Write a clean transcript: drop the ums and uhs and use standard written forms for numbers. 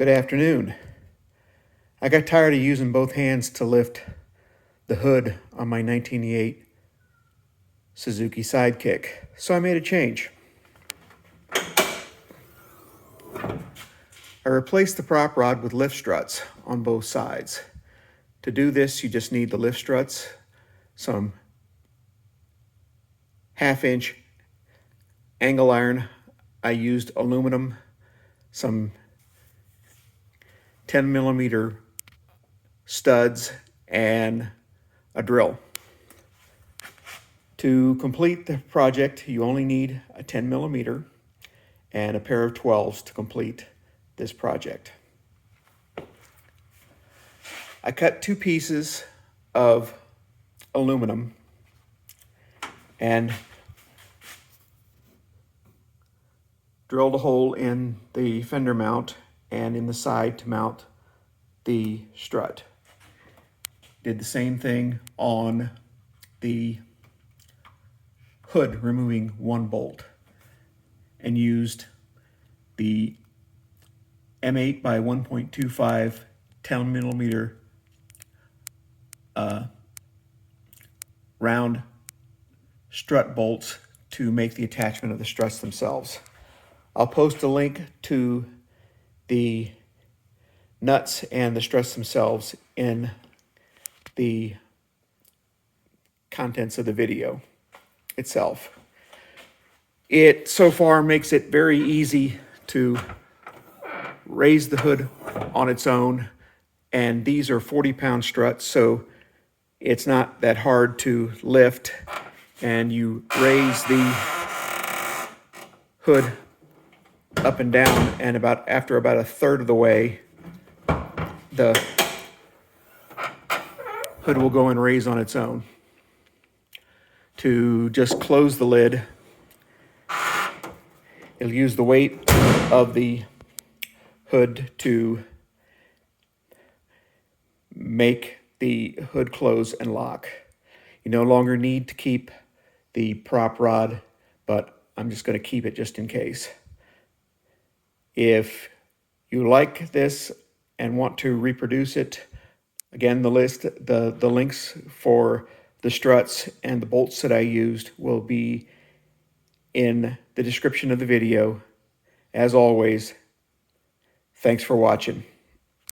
Good afternoon. I got tired of using both hands to lift the hood on my 1988 Suzuki Sidekick, so I made a change. I replaced the prop rod with lift struts on both sides. To do this, you just need the lift struts, some 1/2-inch angle iron. I used aluminum, some 10mm studs, and a drill. To complete the project, you only need a 10mm and a pair of 12s to complete this project. I cut 2 pieces of aluminum and drilled a hole in the fender mount and in the side to mount the strut. Did the same thing on the hood, removing 1 bolt, and used the M8 by 1.25 10mm round strut bolts to make the attachment of the struts themselves. I'll post a link to the nuts and the struts themselves in the contents of the video itself. It so far makes it very easy to raise the hood on its own, and these are 40-pound struts, so it's not that hard to lift, and you raise the hood up and down, and after about a third of the way, the hood will go and raise on its own. To just close the lid, it'll use the weight of the hood to make the hood close and lock. You no longer need to keep the prop rod, but I'm just going to keep it just in case. If you like this and want to reproduce it, again, the links for the struts and the bolts that I used will be in the description of the video. As always, thanks for watching.